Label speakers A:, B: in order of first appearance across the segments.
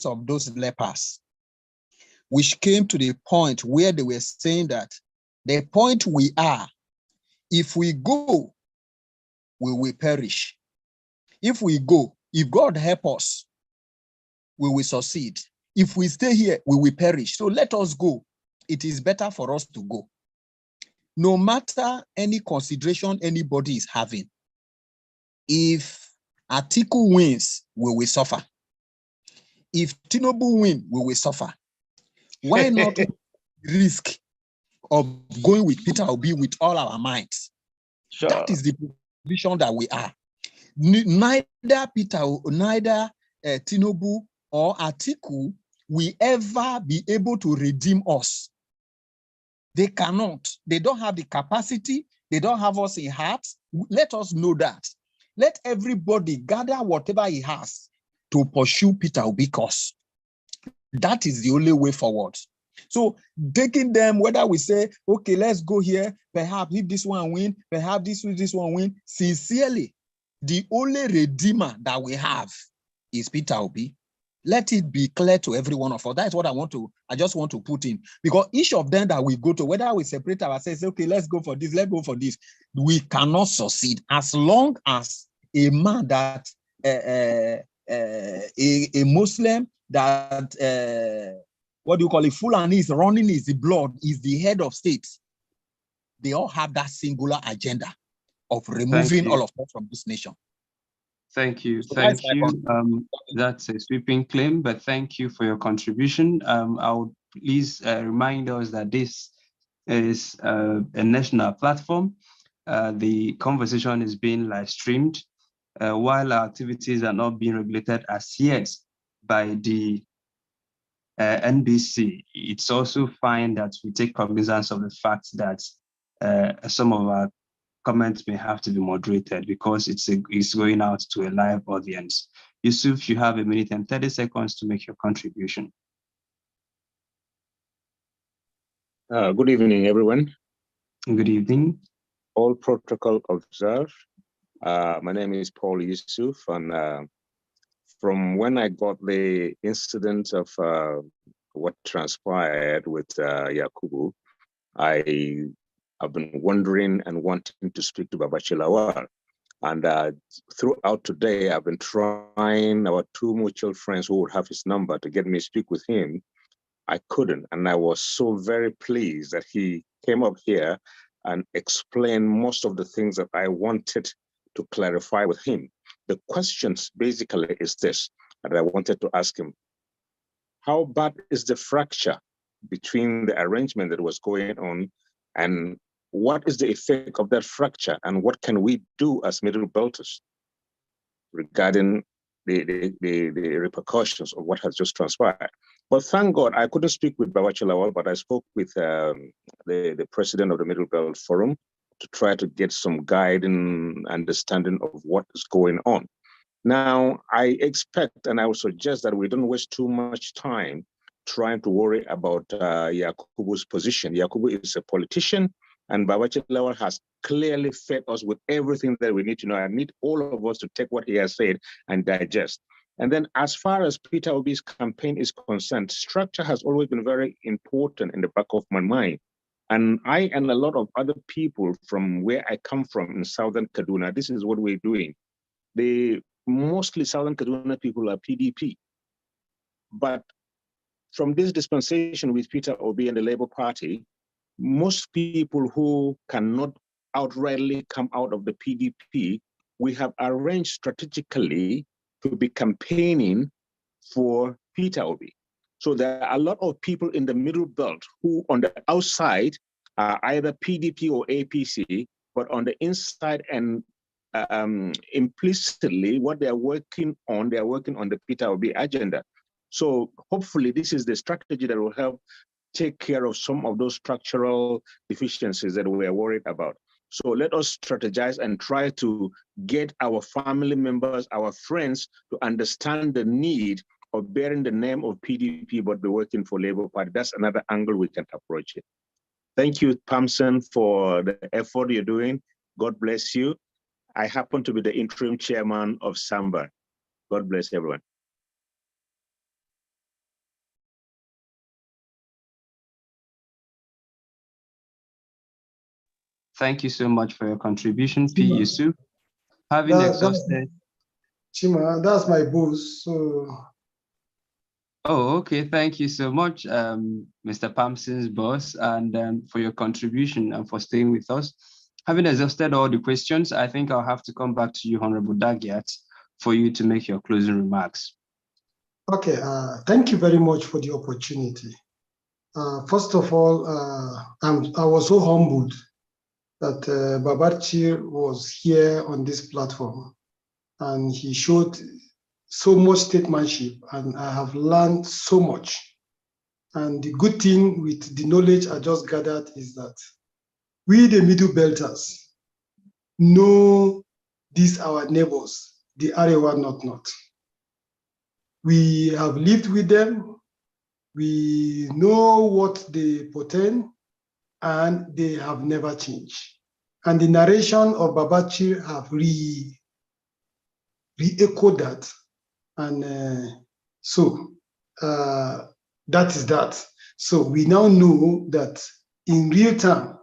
A: of those lepers, which came to the point where they were saying that the point we are, if we go, we will perish. If we go, if God help us, we will succeed. If we stay here, we will perish. So let us go. It is better for us to go. No matter any consideration anybody is having, if Atiku wins, we will suffer. If Tinubu wins, we will suffer. Why not risk of going with Peter Obi with all our minds? Sure. That is the position that we are. Neither Tinubu or Atiku will ever be able to redeem us. They cannot. They don't have the capacity. They don't have us in heart. Let us know that. Let everybody gather whatever he has to pursue Peter Obi cause. That is the only way forward. So taking them, whether we say, okay, let's go here, perhaps if this one win, perhaps this one win, sincerely, the only redeemer that we have is Peter Obi. Let it be clear to every one of us. That's what I just want to put in. Because each of them that we go to, whether we separate ourselves, okay, let's go for this, let's go for this, we cannot succeed as long as a man that, a Muslim that, what do you call it, Fulani is running his blood, is the head of state. They all have that singular agenda of removing all of us from this nation.
B: Thank you. So thank you. That's a sweeping claim, but thank you for your contribution. I would please remind us that this is a national platform. The conversation is being live streamed. While our activities are not being regulated as yet by the NBC, it's also fine that we take cognizance of the fact that some of our comments may have to be moderated because it's going out to a live audience. Yusuf, you have 1 minute and 30 seconds to make your contribution.
C: Good evening, everyone.
B: Good evening.
C: All protocol observed. My name is Paul Yusuf, and from when I got the incident of what transpired with Yakubu, I've been wondering and wanting to speak to Babachi Lawal. And throughout today, I've been trying our two mutual friends who would have his number to get me to speak with him. I couldn't. And I was so very pleased that he came up here and explained most of the things that I wanted to clarify with him. The questions basically is this, that I wanted to ask him. How bad is the fracture between the arrangement that was going on, and what is the effect of that fracture, and what can we do as middle belters regarding the repercussions of what has just transpired? But thank God I couldn't speak with Babachi Lawal, but I spoke with the president of the Middle Belt Forum to try to get some guiding understanding of what is going on. Now, I expect and I would suggest that we don't waste too much time trying to worry about Yakubu's position. Yakubu is a politician, and Babachi Lawal has clearly fed us with everything that we need to know. I need all of us to take what he has said and digest. And then as far as Peter Obi's campaign is concerned, structure has always been very important in the back of my mind. And I and a lot of other people from where I come from in Southern Kaduna, this is what we're doing. Mostly Southern Kaduna people are PDP. But from this dispensation with Peter Obi and the Labour Party, most people who cannot outrightly come out of the PDP, we have arranged strategically to be campaigning for Peter Obi. So there are a lot of people in the middle belt who on the outside are either PDP or APC, but on the inside and implicitly what they're working on the Peter Obi agenda. So hopefully this is the strategy that will help take care of some of those structural deficiencies that we are worried about. So let us strategize and try to get our family members, our friends to understand the need of bearing the name of PDP, but be working for Labour Party. That's another angle we can approach it. Thank you, Pamson, for the effort you're doing. God bless you. I happen to be the interim chairman of SAMBA. God bless everyone.
B: Thank you so much for your contribution, P. Yusuf. Having exhausted...
D: Chima, that's my boss, so...
B: Oh, okay. Thank you so much, Mr. Pamson's boss, and for your contribution and for staying with us. Having exhausted all the questions, I think I'll have to come back to you, Honorable Dagiat, for you to make your closing remarks.
D: Okay, thank you very much for the opportunity. First of all, I was so humbled that Babachir was here on this platform, and he showed so much statesmanship, and I have learned so much. And the good thing with the knowledge I just gathered is that we, the Middle Belters, know these our neighbors, the Arewa North. We have lived with them. We know what they portend, and they have never changed. And the narration of Babachir have re-echoed that. And so that is that. So we now know that in real time,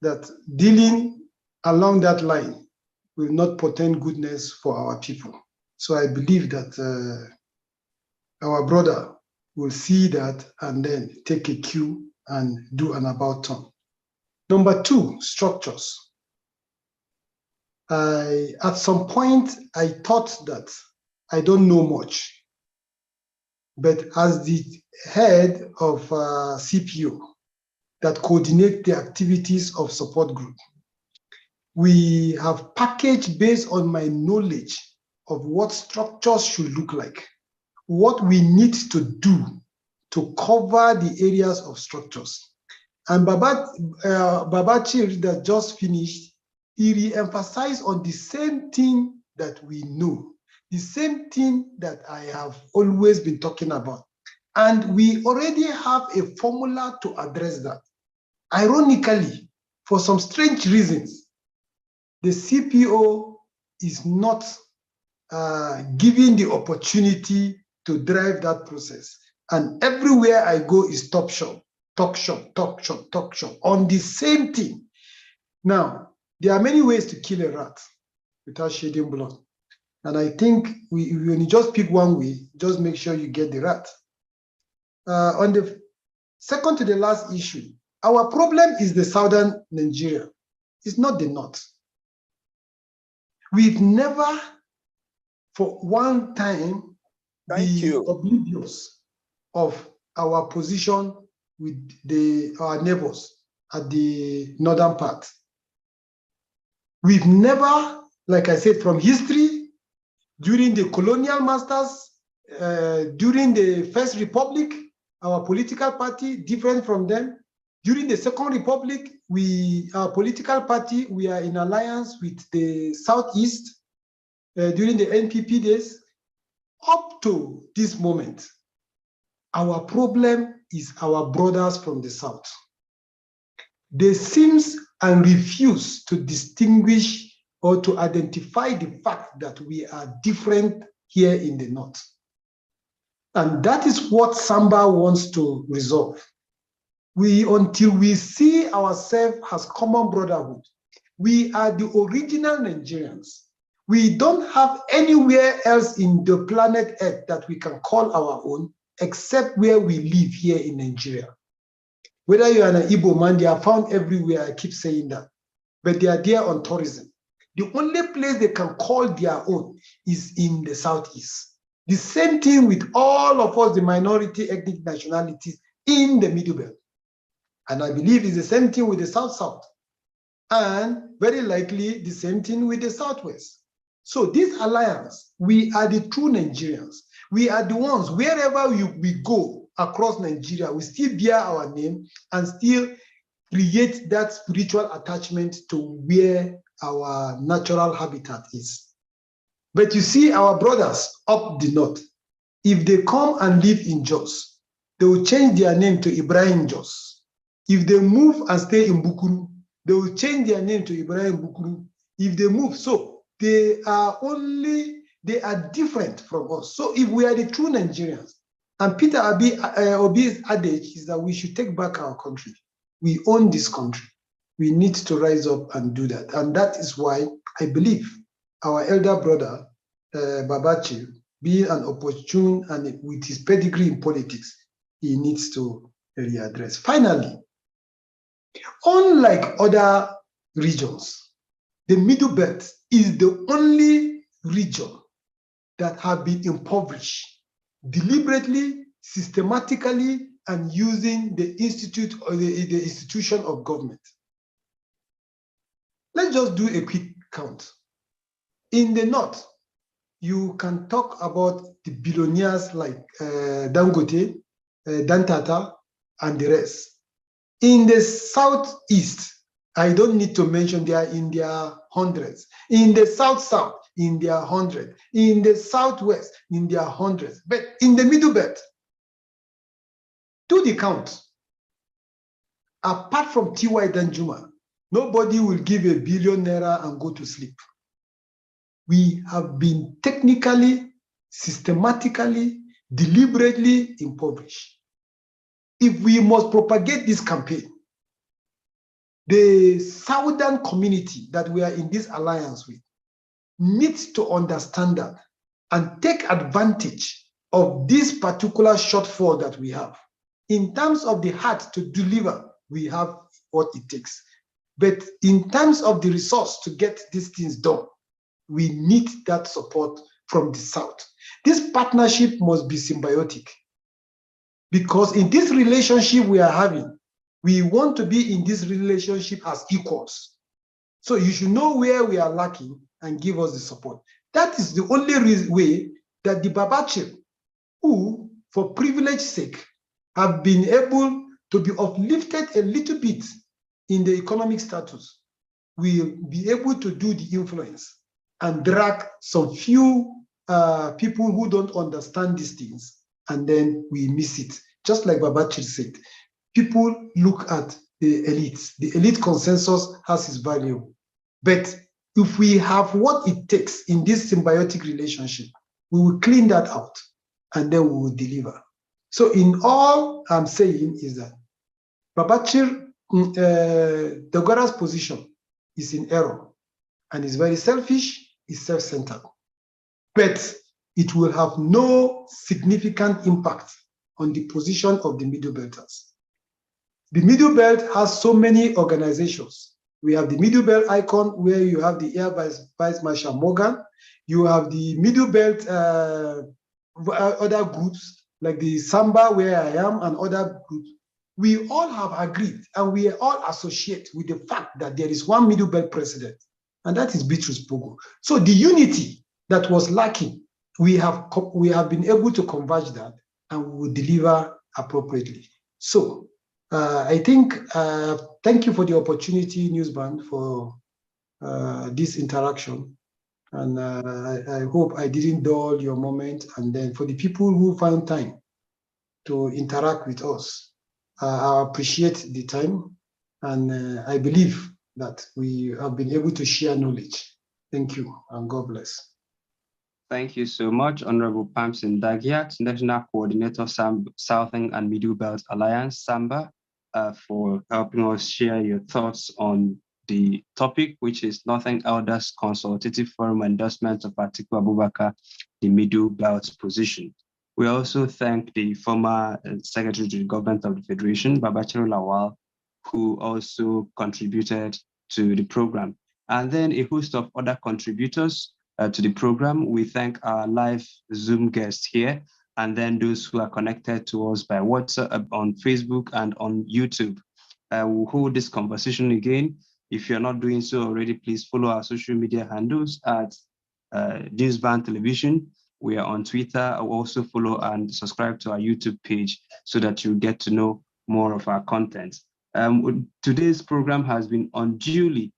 D: that dealing along that line will not portend goodness for our people. So I believe that our brother will see that and then take a cue and do an about turn. Number two, structures. At some point, I thought that I don't know much, but as the head of CPO that coordinate the activities of support group, we have packaged based on my knowledge of what structures should look like, what we need to do to cover the areas of structures. And Babachir that just finished, he re-emphasized on the same thing that we know, the same thing that I have always been talking about. And we already have a formula to address that. Ironically, for some strange reasons, the CPO is not given the opportunity to drive that process. And everywhere I go is talk shop on the same thing. Now, there are many ways to kill a rat without shedding blood. And I think when you just pick one way, just make sure you get the rat. On the second to the last issue, our problem is the southern Nigeria. It's not the north. We've never, for one time, been oblivious of our position with our neighbors at the northern part. We've never, like I said, from history, during the colonial masters, during the First Republic, our political party different from them. During the Second Republic, our political party, we are in alliance with the Southeast during the NPP days. Up to this moment, our problem is our brothers from the South. They seem and refuse to distinguish or to identify the fact that we are different here in the North. And that is what Samba wants to resolve. Until we see ourselves as common brotherhood, we are the original Nigerians. We don't have anywhere else in the planet Earth that we can call our own, except where we live here in Nigeria. Whether you are an Igbo man, they are found everywhere, I keep saying that. But they are there on tourism. The only place they can call their own is in the Southeast. The same thing with all of us, the minority ethnic nationalities in the Middle Belt. And I believe it's the same thing with the South-South. And very likely the same thing with the Southwest. So this alliance, we are the true Nigerians. We are the ones, wherever we go across Nigeria, we still bear our name and still create that spiritual attachment to where our natural habitat is. But you see, our brothers up the north, if they come and live in Jos, they will change their name to Ibrahim Jos. If they move and stay in Bukuru, they will change their name to Ibrahim Bukuru. If they move, so they are different from us. So if we are the true Nigerians, and Peter Obi's adage is that we should take back our country. We own this country. we need to rise up and do that. And that is why I believe our elder brother, Babachir, being an opportune and with his pedigree in politics, he needs to readdress. Finally, unlike other regions, the Middle Belt is the only region that have been impoverished deliberately, systematically, and using the institute or the institution of government. Let's just do a quick count. In the north, you can talk about the billionaires like Dangote, Dantata, and the rest. In the southeast, I don't need to mention they are in their hundreds. In the south-south, in their hundreds. In the southwest, in their hundreds. But in the middle belt, do the count. Apart from T.Y. Danjuma, nobody will give a billion naira and go to sleep. We have been technically, systematically, deliberately impoverished. If we must propagate this campaign, the southern community that we are in this alliance with needs to understand that and take advantage of this particular shortfall that we have. In terms of the heart to deliver, we have what it takes. But in terms of the resource to get these things done, we need that support from the South. This partnership must be symbiotic, because in this relationship we are having, we want to be in this relationship as equals. So you should know where we are lacking and give us the support. That is the only way that the Babachir, who for privilege's sake have been able to be uplifted a little bit in the economic status, will be able to do the influence and drag some few people who don't understand these things, and then we miss it. Just like Babachir said, people look at the elites. The elite consensus has its value. But if we have what it takes in this symbiotic relationship, we will clean that out and then we will deliver. So in all I'm saying is that Babachir, Dogora's position is in error and is very selfish, is self-centered. But it will have no significant impact on the position of the Middle Belters. The Middle Belt has so many organizations. We have the Middle Belt Icon, where you have the Air Vice Marshal Morgan. You have the Middle Belt other groups, like the Samba, where I am, and other groups. We all have agreed, and we all associate with the fact that there is one Middle Belt president, and that is Bitrus Pogo. So the unity that was lacking, we have been able to converge that, and we will deliver appropriately. So I think, thank you for the opportunity, Newsband, for this interaction. And I hope I didn't dull your moment. And then for the people who found time to interact with us, I appreciate the time. And I believe that we have been able to share knowledge. Thank you, and God bless.
B: Thank you so much, Honorable Pamson Dagiat, National Coordinator, Southern and Middle Belt Alliance, SAMBA, for helping us share your thoughts on the topic, which is Northern Elders Consultative Forum endorsement of Atiku Abubakar, the Middle Belt position. We also thank the former Secretary to the Government of the Federation, Babachir Lawal, who also contributed to the program. And then a host of other contributors to the program. We thank our live Zoom guests here, and then those who are connected to us by WhatsApp, on Facebook, and on YouTube. We'll hold this conversation again. If you're not doing so already, please follow our social media handles at Newsband Television. We are on Twitter. Also follow and subscribe to our YouTube page so that you get to know more of our content. Today's program has been unduly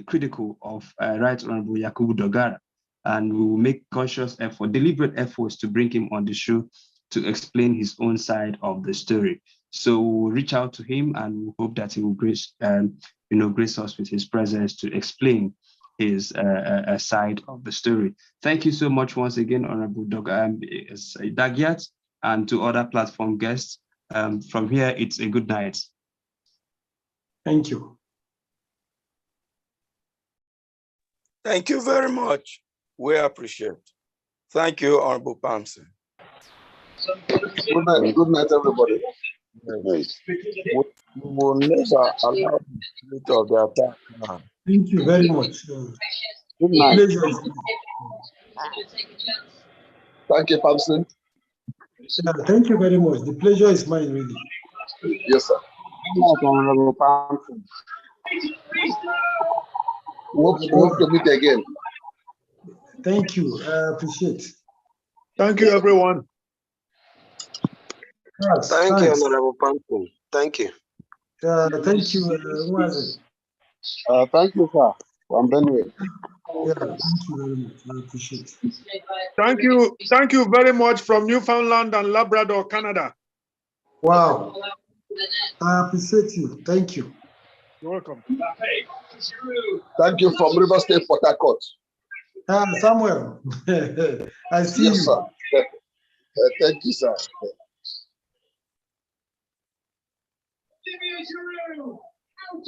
B: critical of Right Honorable Yakubu Dogara, and we will make conscious effort, deliberate efforts to bring him on the show to explain his own side of the story. So we'll reach out to him, and we hope that he will grace us with his presence to explain his side of the story. Thank you so much once again, Honorable Dagiat, and to other platform guests. From here, it's a good night.
D: Thank you.
E: Thank you very much. We appreciate. Thank you, Honorable Palmson.
F: Good night, everybody.
E: Yes. We will never allow the spirit of the attack now.
D: Thank you very much.
E: Good night.
D: Pleasure is
F: Thank you, Pamson.
D: yeah, thank you very much. The pleasure is mine, really.
F: Yes, sir.
E: Good night, Honorable Palmson.
F: Hope to meet again.
D: Thank you. I appreciate.
G: Thank you, everyone.
D: Yes,
H: Thank you,
D: thanks.
H: Honorable Panko. Thank you.
D: Thank you. Who was it?
E: Thank you, sir. From Benue.
D: Yeah, thank you very much. I appreciate it.
G: Thank you very much from Newfoundland and Labrador, Canada.
D: Wow. I appreciate you. Thank you.
G: You're welcome.
F: Thank you from River State, Port Harcourt.
D: Samuel, I see
F: Yes,
D: you.
F: sir. Thank you, sir.